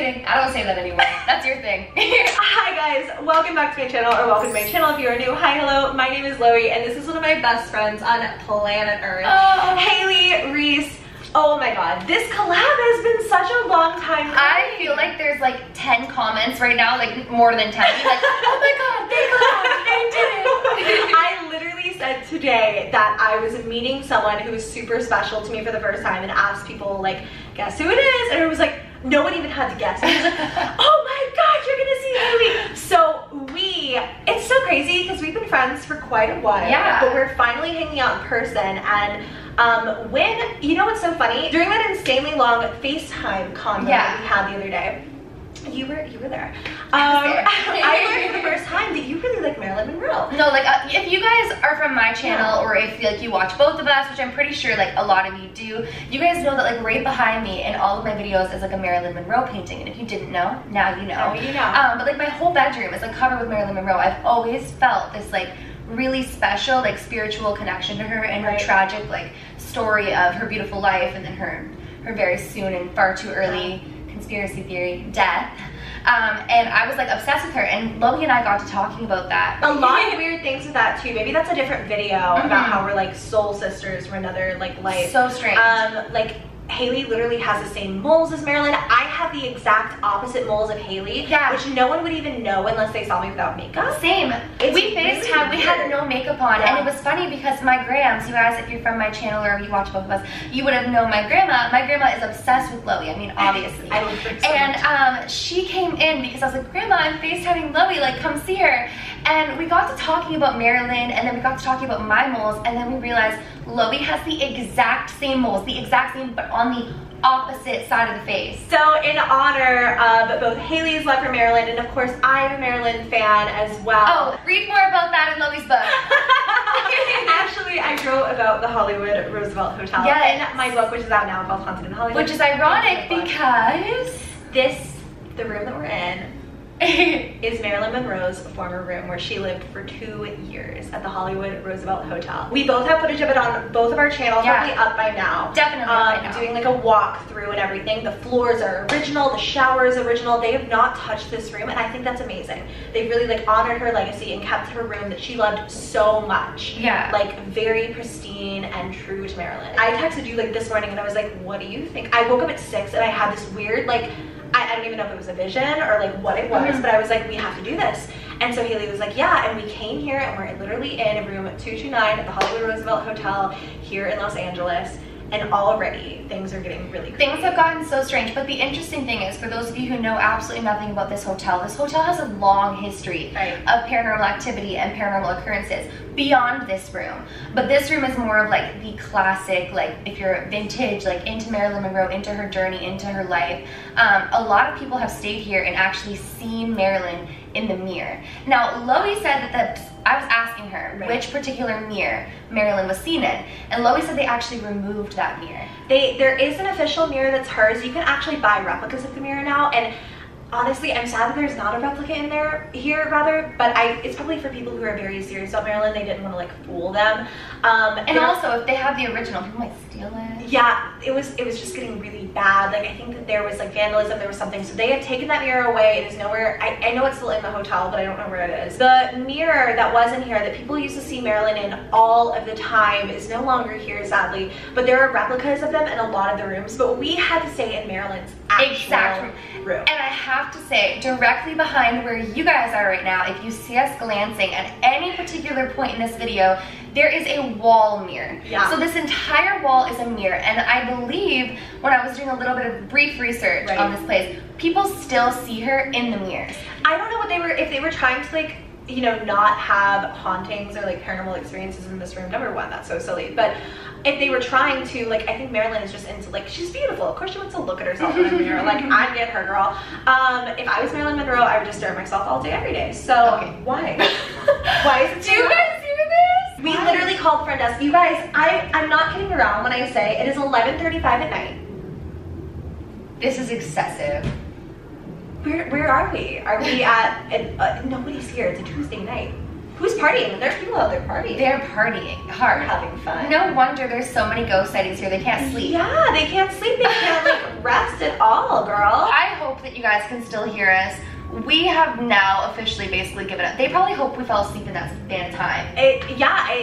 kidding. I don't say that anymore. That's your thing. Hi guys, welcome back to my channel, or welcome to my channel if you are new. Hi, hello, my name is Loey, and this is one of my best friends on planet Earth, Hailey Reese. Oh my god, this collab has been such a long time coming. I feel like there's like 10 comments right now, like more than 10. Like, oh my god, they did it. I literally said today that I was meeting someone who was super special to me for the first time and asked people, like, guess who it is? And it was like, no one even had to guess. And it was like, oh my god, you're gonna see Hailey. So it's so crazy because we've been friends for quite a while. Yeah. But we're finally hanging out in person, and when, you know what's so funny? During that insanely long FaceTime convo that we had the other day, you were there. I learned for the first time that you really like Marilyn Monroe. No, like if you guys are from my channel, or if like you watch both of us, which I'm pretty sure like a lot of you do, you guys know that like right behind me in all of my videos is like a Marilyn Monroe painting. And if you didn't know, now you know. Now you know. But like my whole bedroom is like covered with Marilyn Monroe. I've always felt this like really special like spiritual connection to her and her tragic like story of her beautiful life, and then her very soon and far too early conspiracy theory death. And I was like obsessed with her, and Loey and I got to talking about that. A lot of weird things with that too. Maybe that's a different video about how we're like soul sisters for another like life. So strange. Like Hailey literally has the same moles as Marilyn. I have the exact opposite moles of Hailey, which no one would even know unless they saw me without makeup. Same. We FaceTime, we had no makeup on, and it was funny because my grams, you guys, if you're from my channel or you watch both of us, you would have known my grandma. My grandma is obsessed with Loey, I mean, obviously. I don't think so. And she came in because I was like, Grandma, I'm FaceTiming Loey, like, come see her. And we got to talking about Marilyn, and then we got to talking about my moles, and then we realized Loey has the exact same moles, the exact same, but on the opposite side of the face. So in honor of both Hailey's love for Marilyn, and of course I'm a Marilyn fan as well. Oh, read more about that in Loey's book. Actually, I wrote about the Hollywood Roosevelt Hotel in my book, which is out now, called Haunted in Hollywood. Which is ironic because the room that we're in is Marilyn Monroe's former room where she lived for 2 years at the Hollywood Roosevelt Hotel. We both have footage of it on both of our channels, probably up by now. Definitely up by now. Doing like a walkthrough and everything. The floors are original, the shower is original. They have not touched this room, and I think that's amazing. They really like honored her legacy and kept her room that she loved so much. Yeah. Like very pristine and true to Marilyn. I texted you like this morning and I was like, what do you think? I woke up at 6 and I had this weird like, I don't even know if it was a vision or like what it was, but I was like, we have to do this. And so Hailey was like, yeah, and we came here and we're literally in room 229 at the Hollywood Roosevelt Hotel here in Los Angeles. And already things are getting really crazy. Things have gotten so strange, but the interesting thing is, for those of you who know absolutely nothing about this hotel has a long history of paranormal activity and paranormal occurrences beyond this room. But this room is more of like the classic, like if you're vintage, like into Marilyn Monroe, into her journey, into her life. A lot of people have stayed here and actually seen Marilyn in the mirror. Now, Loey said that I was asking her which particular mirror Marilyn was seen in, and Loey said they actually removed that mirror. There is an official mirror that's hers. You can actually buy replicas of the mirror now, and honestly, I'm sad that there's not a replica in there but it's probably for people who are very serious about Marilyn. They didn't want to like fool them. And also, if they have the original, people might steal it. Yeah, it was just getting really bad. Like I think that there was like vandalism, there was something. So they have taken that mirror away. It is nowhere. I know it's still in the hotel, but I don't know where it is. The mirror that was in here that people used to see Marilyn in all of the time is no longer here, sadly. But there are replicas of them in a lot of the rooms. But we had to stay in Marilyn's actual room. And I have to say, directly behind where you guys are right now, if you see us glancing at any particular point in this video, there is a wall mirror. Yeah. So this entire wall is a mirror, and I believe when I was doing a little bit of brief research on this place, people still see her in the mirrors. I don't know what if they were trying to like, you know, not have hauntings or like paranormal experiences in this room. Number one, that's so silly. But if they were trying to, like, I think Marilyn is just into, like, she's beautiful. Of course she wants to look at herself in the mirror. Like, I get her, girl. If I was Marilyn Monroe, I would just stare at myself all day, every day. So, why? Why is it so? Do you guys hear this? We literally called the front desk. You guys, I'm not kidding around when I say it is 11:35 at night. This is excessive. Where are we? Are we at, nobody's here. It's a Tuesday night. Who's partying? There's people out there partying. They're partying hard. They're having fun. No wonder there's so many ghost sightings here. They can't sleep. Yeah, they can't sleep. They can't like rest at all, girl. I hope that you guys can still hear us. We have now officially basically given up. They probably hope we fell asleep in that span of time.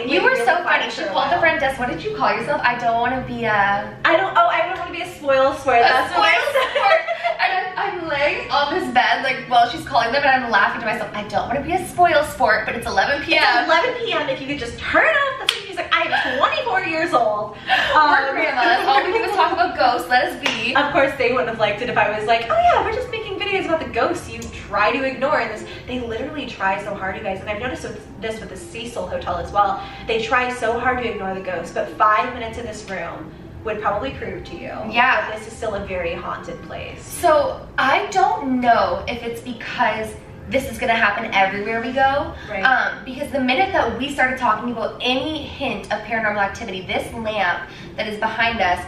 You were so funny. She called the front desk. What did you call yourself? I don't want to be a... I don't want to be a spoiled sport. That's what I said. And I'm laying on this bed, like, while she's calling them, and I'm laughing to myself. I don't want to be a spoiled sport, but it's 11 p.m. It's 11 p.m. If you could just turn off the music. I am 24 years old. We're grandmas. All we do is talk about ghosts. Let us be. Of course, they wouldn't have liked it if I was like, oh yeah, we're just making videos about the ghosts you try to ignore. And this, they literally try so hard, you guys. And I've noticed this with the Cecil Hotel as well. They try so hard to ignore the ghosts, but 5 minutes in this room would probably prove to you that this is still a very haunted place. So I don't know if it's because this is gonna happen everywhere we go. Right. Because the minute that we started talking about any hint of paranormal activity, this lamp that is behind us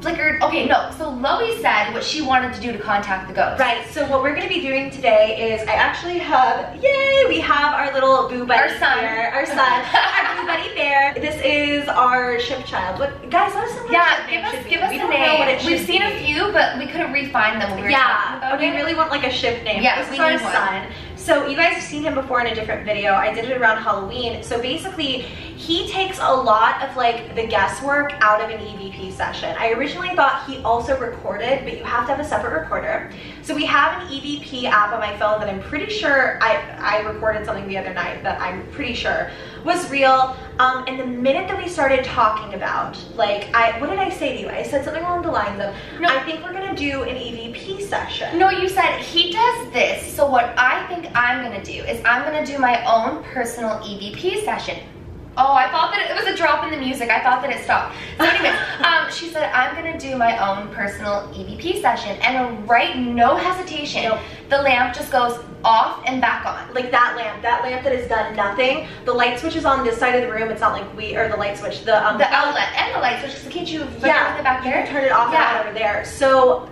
flickered. Okay, no, so Loey said what she wanted to do to contact the ghost. Right, so what we're gonna be doing today is I actually have, yay, we have our little boo buddy here. Our son, our boo buddy bear. This is our ship child. But guys, let us know what give us a name. We've seen a few, but we couldn't refine them when we were talking about it. We really want like a ship name. Yeah, this is our son. So you guys have seen him before in a different video. I did it around Halloween. So basically, he takes a lot of like the guesswork out of an EVP session. I originally thought he also recorded, but you have to have a separate recorder. So we have an EVP app on my phone that I'm pretty sure I recorded something the other night that I'm pretty sure was real. And the minute that we started talking about, like, what did I say to you? I said something along the lines of, no, I think we're gonna do an EVP session. No, you said he does this. So what I think I'm gonna do is I'm gonna do my own personal EVP session. Oh, I thought that it was a drop in the music. I thought that it stopped. So anyways, she said, I'm gonna do my own personal EVP session. And right, no hesitation, nope. The lamp just goes off and back on. Like that lamp that has done nothing. The light switch is on this side of the room. It's not like the light switch, the outlet and the light switch, because can't you it back there? You can turn it off and on over there. So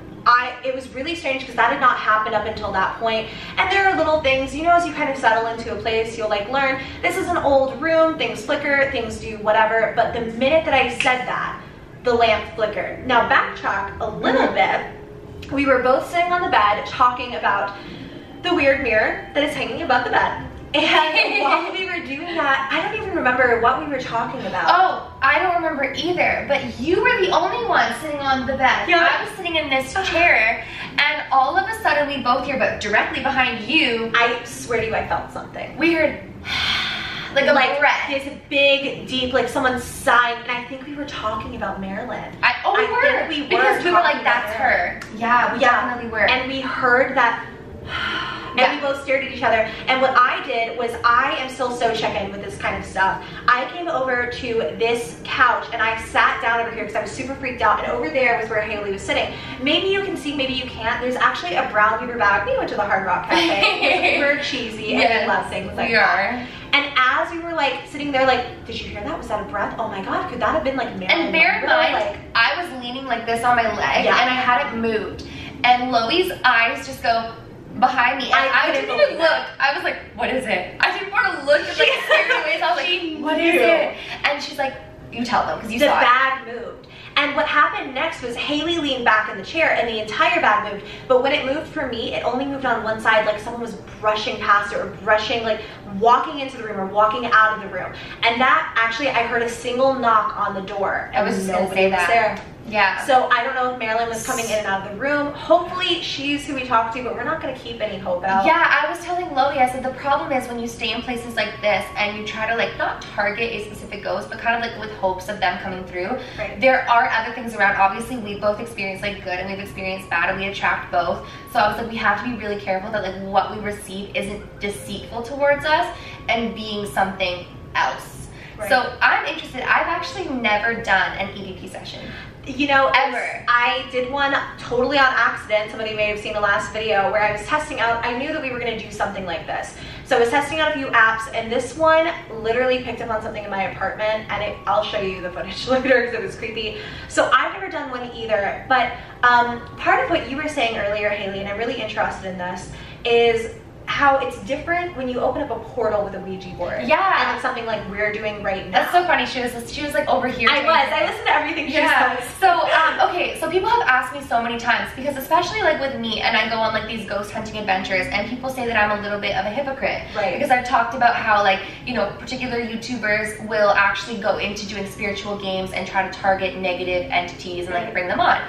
it was really strange because that had not happened up until that point. And there are little things, you know, as you kind of settle into a place, you'll like learn, this is an old room, things flicker, things do whatever. But the minute that I said that, the lamp flickered. Now backtrack a little bit. We were both sitting on the bed talking about the weird mirror that is hanging above the bed. And while we were doing that, I don't even remember what we were talking about. Oh, I don't remember either, but you were the only one sitting on the bed. Yeah. I was sitting in this chair, and all of a sudden we both hear, but directly behind you, I swear to you, I felt something. We heard like a breath. This big, deep, like someone sighing, and I think we were talking about Marilyn. I think we were. Because we were like, that's her. Yeah, we definitely were. And we heard that. And we both stared at each other. And what I did was, I am still so check-in with this kind of stuff. I came over to this couch and I sat down over here because I was super freaked out. And over there was where Hailey was sitting. Maybe you can see, maybe you can't. There's actually a brown paper bag. We went to the Hard Rock Cafe. We were cheesy and we love things like that. And as we were like sitting there, like, did you hear that? Was that a breath? Oh my God, could that have been like Marilyn? And bear in mind, like, I was leaning like this on my leg and I hadn't moved. And Loey's eyes just go behind me, and I didn't even look. I was like, what is it? I didn't want to look at like scary ways. I was like, what is it? And she's like, you tell them, because you saw it. The bag moved. And what happened next was Hailey leaned back in the chair and the entire bag moved. But when it moved for me, it only moved on one side, like someone was brushing past it or brushing, like walking into the room or walking out of the room. And that actually, I heard a single knock on the door. I was just gonna say that. There. Yeah. So I don't know if Marilyn was coming in and out of the room. Hopefully she's who we talked to, but we're not going to keep any hope out. Yeah, I was telling Loey, I said the problem is when you stay in places like this and you try to like not target a specific ghost, but kind of like with hopes of them coming through. Right. There are other things around. Obviously, we both experienced like good and we've experienced bad, and we attract both. So I was like, we have to be really careful that like what we receive isn't deceitful towards us and being something else. Right. So I'm interested. I've actually never done an EVP session. You know, ever. I did one totally on accident. Somebody may have seen the last video where I was testing out. I knew that we were going to do something like this. So I was testing out a few apps, and this one literally picked up on something in my apartment, and I'll show you the footage later because it was creepy. So I've never done one either, but part of what you were saying earlier, Hailey, and I'm really interested in this, is how it's different when you open up a portal with a Ouija board. Yeah. And it's something like we're doing right now. That's so funny. She was like over here. I listened to everything she said. So, okay, so people have asked me so many times, because especially like with me, and I go on like these ghost hunting adventures, and people say that I'm a little bit of a hypocrite. Right. Because I've talked about how, like, you know, particular YouTubers will actually go into doing spiritual games and try to target negative entities and like bring them on.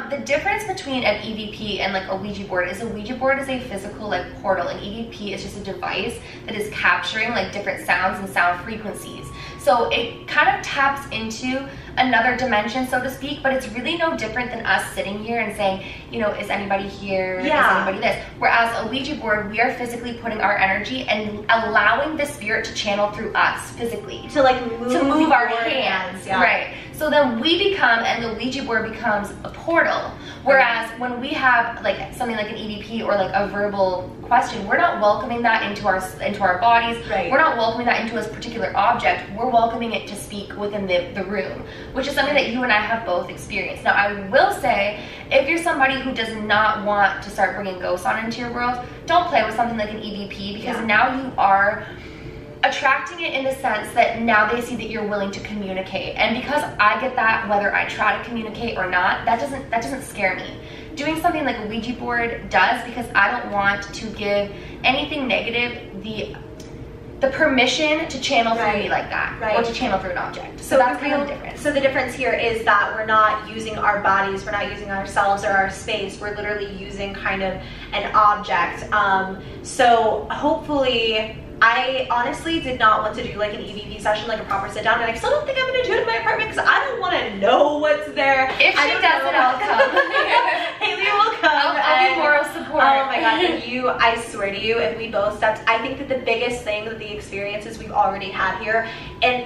The difference between an EVP and like a Ouija board is a physical like portal. An EVP is just a device that is capturing like different sounds and sound frequencies. So it kind of taps into another dimension, so to speak, but it's really no different than us sitting here and saying, you know, is anybody here? Yeah. Is anybody this? Whereas a Ouija board, we are physically putting our energy and allowing the spirit to channel through us physically. To like move our hands. Yeah. Right. So then we become, and the Ouija board becomes a portal. Whereas when we have like something like an EVP or like a verbal question, we're not welcoming that into our bodies. Right. We're not welcoming that into a particular object. We're welcoming it to speak within the room, which is something that you and I have both experienced. Now, I will say, if you're somebody who does not want to start bringing ghosts on into your world, don't play with something like an EVP, because now you are attracting it in the sense that now they see that you're willing to communicate. And because I get that whether I try to communicate or not, that doesn't scare me. Doing something like a Ouija board does, because I don't want to give anything negative the permission to channel through me like that, or to channel through an object. So that's kind of the difference. So the difference here is that we're not using our bodies, we're not using ourselves or our space, we're literally using kind of an object. So hopefully, I honestly did not want to do like an EVP session, like a proper sit down, and I still don't think I'm going to do it in my apartment because I don't want to know what's there. If she does it, I'll come. Hailey will come. I'll be moral support. Oh my god, I swear to you, if we both stepped, I think that the biggest thing that the experiences we've already had here, and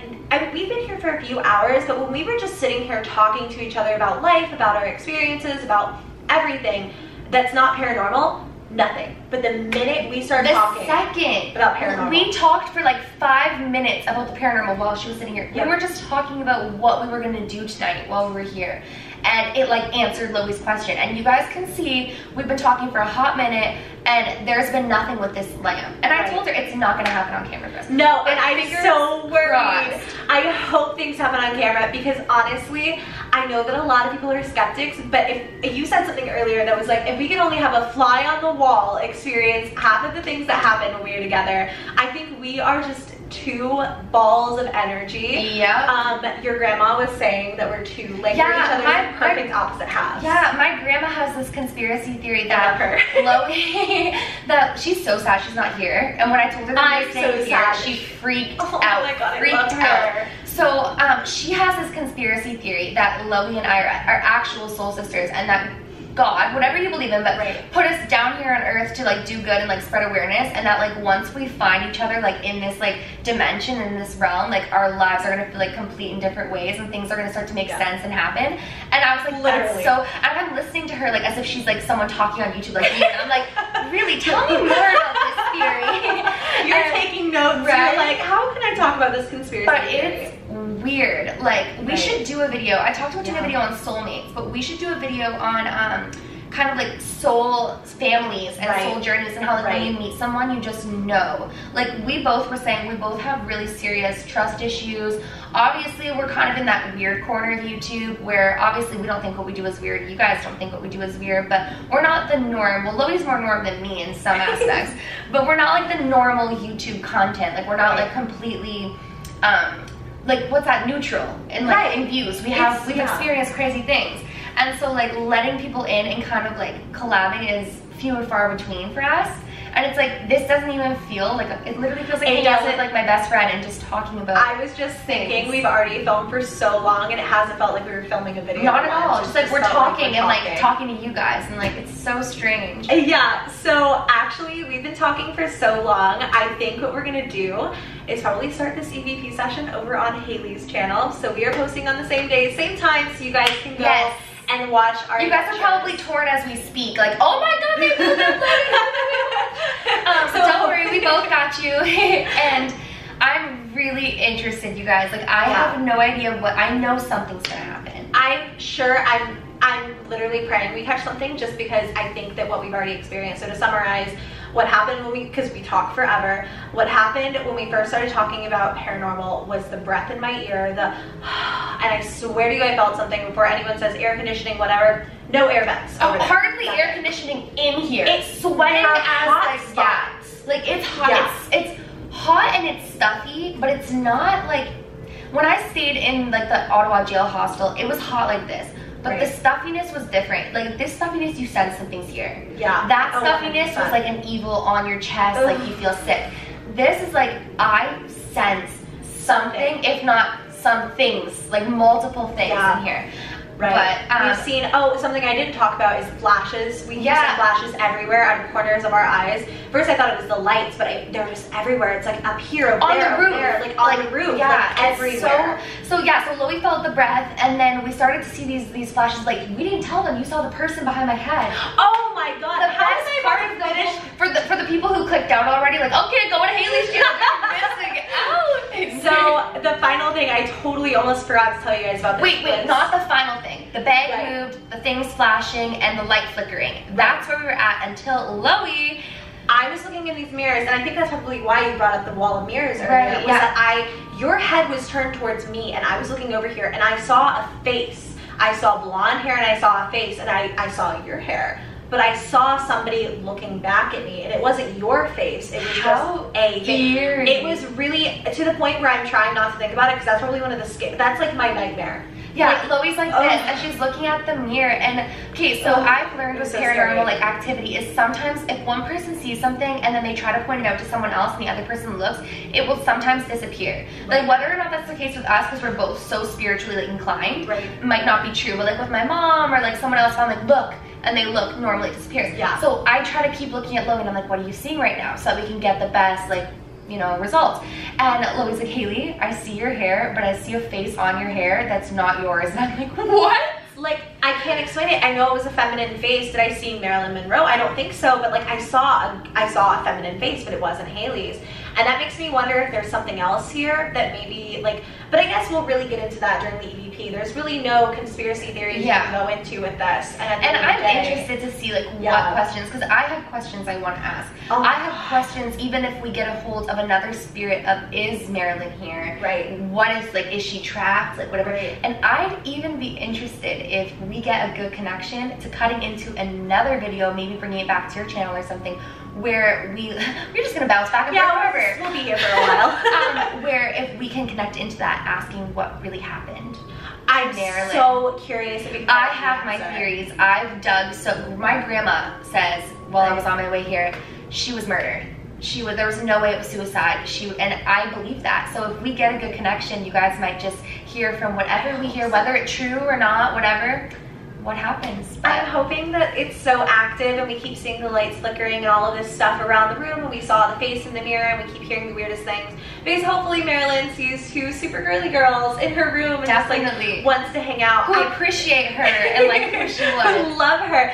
we've been here for a few hours, but when we were just sitting here talking to each other about life, about our experiences, about everything that's not paranormal, nothing. But the minute we started talking about paranormal, we talked for like 5 minutes about the paranormal while she was sitting here. We were just talking about what we were going to do tonight while we were here, and it like answered Loey's question. And you guys can see we've been talking for a hot minute, and there's been nothing with this lamp. And I told her it's not going to happen on camera for us. No, and I'm so worried. Crossed. I hope things happen on camera, because honestly, I know that a lot of people are skeptics, but if you said something earlier that was like, if we could only have a fly on the wall experience half of the things that happen when we're together, I think we are just two balls of energy. Yeah. Your grandma was saying that we're two, like, we're each other's perfect opposite halves. Yeah, my grandma has this conspiracy theory that Loey, that she's so sad she's not here. And when I told her that she freaked out. Oh my god, I love her. So she has this conspiracy theory that Loey and I are actual soul sisters, and that God, whatever you believe in, but put us down here on earth to like do good and like spread awareness, and that like once we find each other like in this like dimension, in this realm, like our lives are gonna feel like complete in different ways, and things are gonna start to make sense and happen. And I was like, that's so, and I'm listening to her like as if she's like someone talking on YouTube like me, and I'm like, really, tell me more about this theory. You're taking notes, right? You're like, how can I talk about this conspiracy theory? It's weird. Like, we should do a video. I talked about doing a video on soulmates, but we should do a video on kind of like soul families and soul journeys, and how like when you meet someone, you just know. Like, we both were saying we both have really serious trust issues. Obviously, we're kind of in that weird corner of YouTube where obviously we don't think what we do is weird. You guys don't think what we do is weird, but we're not the norm. Well, Loey's more norm than me in some aspects, but we're not like the normal YouTube content. Like, we're not like completely like, what's that, neutral and like in views. We've experienced crazy things, and so like letting people in and kind of like collabing is few and far between for us. And it's like, this doesn't even feel like, it literally feels like hanging out with like my best friend and just talking about I was just thinking, we've already filmed for so long and it hasn't felt like we were filming a video. Not at all. Just like we're talking and like talking to you guys, and like it's so strange. Yeah, so actually we've been talking for so long. I think what we're gonna do is probably start this EVP session over on Hailey's channel. So we are posting on the same day, same time, so you guys can go and watch our You guys are probably torn as we speak, like, oh my god, they put that. So don't worry, we both got you. And I'm really interested, you guys. Like, I have no idea what, I know something's gonna happen. I'm sure, I'm literally praying we catch something, just because I think that what we've already experienced. So to summarize, What happened when because we talk forever, what happened when we first started talking about paranormal was the breath in my ear, and I swear to you I felt something before anyone says air conditioning, whatever. No air vents. Hardly air conditioning in here. It's sweating as like, spots. Like it's hot. Yeah. It's hot and it's stuffy, but it's not like, when I stayed in like the Ottawa jail hostel, it was hot like this. But the stuffiness was different. Like this stuffiness, you sense something's here. Yeah. That stuffiness was like an evil on your chest, like you feel sick. This is like, I sense something, if not some things, like multiple things in here. Right. But we've seen, something I didn't talk about is flashes. We use flashes everywhere out of corners of our eyes. First I thought it was the lights, but they're just everywhere. It's like up here, up on there, the roof. There, like on the roof, like everywhere. So Loey felt the breath, and then we started to see these flashes. Like, we didn't tell them, you saw the person behind my head. Oh my god. The best part of the whole, for the people who clicked out already, like, okay, go to Hailey's channel, missing out. So the final thing, I totally almost forgot to tell you guys about this. Wait, not the final thing. The bag moved, the things flashing, and the light flickering. That's where we were at until Loey. I was looking in these mirrors, and I think that's probably why you brought up the wall of mirrors earlier. Was that your head was turned towards me, and I was looking over here, and I saw a face. I saw blonde hair, and I saw a face, and I saw your hair. But I saw somebody looking back at me, and it wasn't your face. It was just a thing. It was really to the point where I'm trying not to think about it, because that's probably one of the that's like my nightmare. Yeah, like, Loey's like this, and she's looking at the mirror, and okay, so I've learned with paranormal like activity is sometimes if one person sees something and then they try to point it out to someone else and the other person looks, it will sometimes disappear. Like whether or not that's the case with us, because we're both so spiritually like, inclined, might not be true, but like with my mom or like someone else, I'm like, look, and they look, normally it disappears. Yeah. So I try to keep looking at Loey, and I'm like, what are you seeing right now? So that we can get the best, like, you know, results. And Loey's like, Hailey, I see your hair, but I see a face on your hair that's not yours. And I'm like, what? Like, I can't explain it. I know it was a feminine face. Did I see Marilyn Monroe? I don't think so, but like I saw a feminine face, but it wasn't Hailey's. And that makes me wonder if there's something else here that maybe like, but I guess we'll really get into that during the EVP. There's really no conspiracy theories you can go into with this. And I'm interested to see like what questions, because I have questions I want to ask. I have questions even if we get a hold of another spirit of, is Marilyn here? Right. What is, like, is she trapped? Like whatever. And I'd even be interested if we get a good connection to cutting into another video, maybe bringing it back to your channel or something, where we're just gonna bounce back and forth forever. We'll be here for a while. Where if we can connect into that, asking what really happened. I'm so curious. I have my theories. I've dug. So my grandma says, while I was on my way here, she was murdered. There was no way it was suicide. And I believe that. So if we get a good connection, you guys might just hear from whatever we hear, whether it's true or not, whatever. What happens? But I'm hoping that it's so active and we keep seeing the lights flickering and all of this stuff around the room, and we saw the face in the mirror and we keep hearing the weirdest things, because hopefully Marilyn sees two super girly girls in her room and just like wants to hang out. I appreciate her and like who she was. I love her.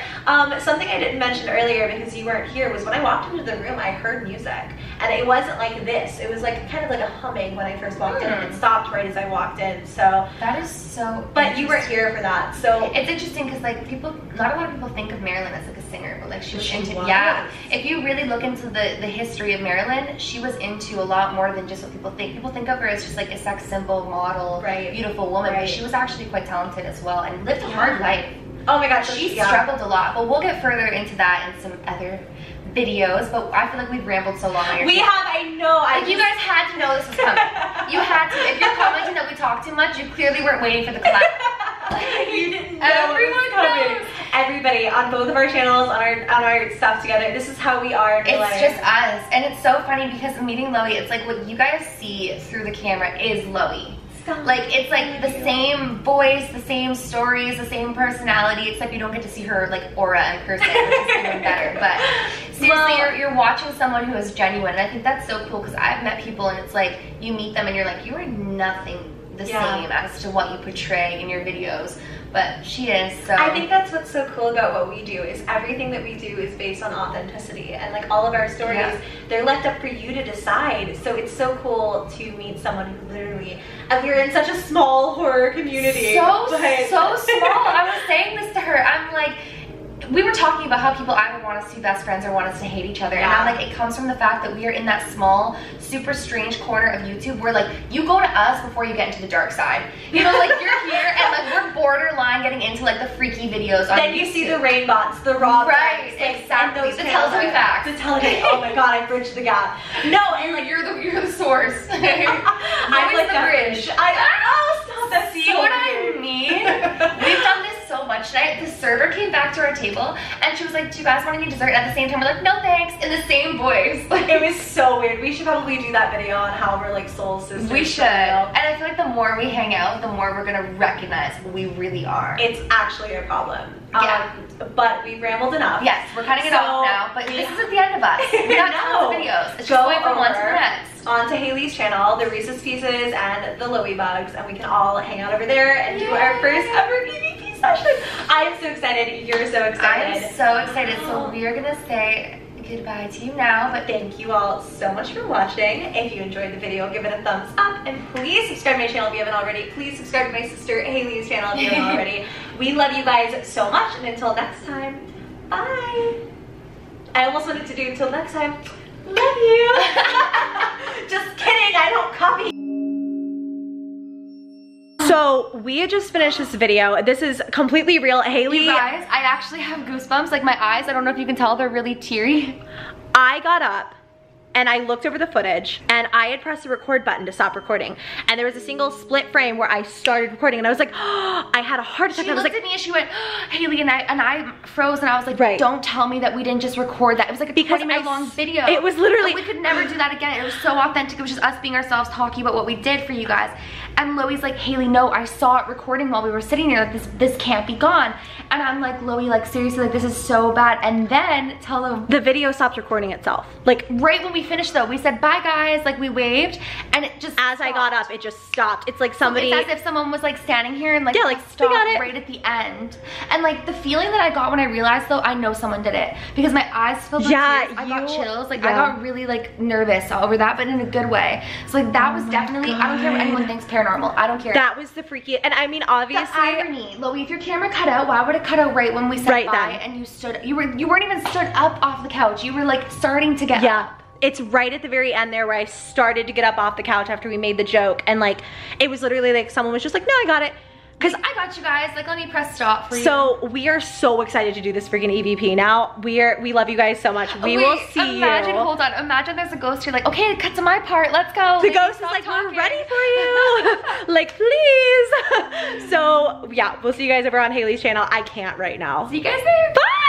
Something I didn't mention earlier because you weren't here was when I walked into the room, I heard music, and it wasn't like this. It was like kind of like a humming when I first walked in, and it stopped right as I walked in. So that is so. But you weren't here for that, so it's interesting because like not a lot of people think of Marilyn as like a singer, but like she was into if you really look into the history of Marilyn, she was into a lot more than just what people think. People think of her as just like a sex symbol, model, beautiful woman, but she was actually quite talented as well and lived a hard life. Oh my god, she struggled a lot, but we'll get further into that in some other videos. But I feel like we've rambled so long. We have, I know. Like you guys had to know this was coming. You had to. If you're commenting that we talk too much, you clearly weren't waiting for the clap. You didn't know. Everyone knows. Everybody on both of our channels, on our stuff together. This is how we are. It's just us, and it's so funny because meeting Loey, it's like what you guys see through the camera is Loey. Like it's like the same voice, the same stories, the same personality, except you don't get to see her like aura in person, which is even better. But seriously, you're watching someone who is genuine, and I think that's so cool because I've met people and it's like you meet them and you're like, you are nothing the same as to what you portray in your videos, but she is. So I think that's what's so cool about what we do is everything that we do is based on authenticity, and like all of our stories, they're left up for you to decide. So it's so cool to meet someone who literally, and we're in such a small horror community. So small. I was saying this to her. I'm like, we were talking about how people either want us to be best friends or want us to hate each other. And I'm like, it comes from the fact that we are in that small, super strange corner of YouTube where like, you go to us before you get into the dark side. You know, like you're here and like we're borderline getting into like the freaky videos on Then YouTube. You see the rain bots, the raw right, exactly. The Telltale facts. The Telltale. Oh my god, I bridged the gap. No, and like you're the source. I'm like the bridge. Oh, stop that. See what I mean? We've done this so much tonight. The server came back to our table and she was like, do you guys want any dessert? At the same time, we're like, no thanks, in the same voice. Like, it was so weird. We should probably do that video on how we're like soul sisters. We should. And I feel like the more we hang out, the more we're gonna recognize what we really are. It's actually a problem. Yeah. But we've rambled enough. Yes, we're cutting it off now. But this isn't the end of us. We got tons of videos. It's just going from one to the next. Onto Hailey's channel, the Reese's Pieces and the LOOOVES, and we can all hang out over there and do our first ever PvP session. I am so excited. You're so excited. I'm so excited. So we are gonna say goodbye to you now, but thank you all so much for watching. If you enjoyed the video, give it a thumbs up, and please subscribe to my channel if you haven't already. Please subscribe to my sister Hailey's channel if you haven't already. We love you guys so much, and until next time, bye. I almost wanted to do until next time. Love you. Just kidding, I don't copy. So we had just finished this video. This is completely real. Hailey. You guys, I actually have goosebumps. Like my eyes, I don't know if you can tell, they're really teary. I got up and I looked over the footage and I had pressed the record button to stop recording. And there was a single split frame where I started recording and I was like, oh, I had a heart attack. She I was looked like, at me and she went, Hailey, and I froze and I was like, don't tell me that we didn't just record that. It was like a 20-minute long video. It was literally. But we could never do that again. It was so authentic. It was just us being ourselves, talking about what we did for you guys. And Loey's like, Hailey, no, I saw it recording while we were sitting here. Like, this can't be gone. And I'm like, Loey, like, seriously, like, this is so bad. And then tell them. The video stopped recording itself. Like, right when we finished, though, we said, bye, guys. Like, we waved. And it just As I got up, it just stopped. It's like somebody. So it's as if someone was, like, standing here and, like, yeah, like stopped we got it. right at the end. And, like, the feeling that I got when I realized, though, I know someone did it. Because my eyes filled with tears. I got chills. Like, I got really, like, nervous over that, but in a good way. So, like, that was definitely, I don't care what anyone thinks paranormal. I don't care. That was the freaky, and I mean, obviously. The irony, Loey, if your camera cut out, why would it cut out right when we said bye and you stood, you weren't even stood up off the couch. You were like starting to get up. It's right at the very end there where I started to get up off the couch after we made the joke, and like, it was literally like someone was just like, no, I got it. Because I got you guys, like, let me press stop for you. So we are so excited to do this freaking EVP now. We love you guys so much. We will see imagine, you. Hold on, imagine there's a ghost here like, okay, cut to my part, let's go. The ghost is like, we're ready for you. Like, please. So yeah, we'll see you guys over on Hailey's channel. I can't right now. See you guys there. Bye.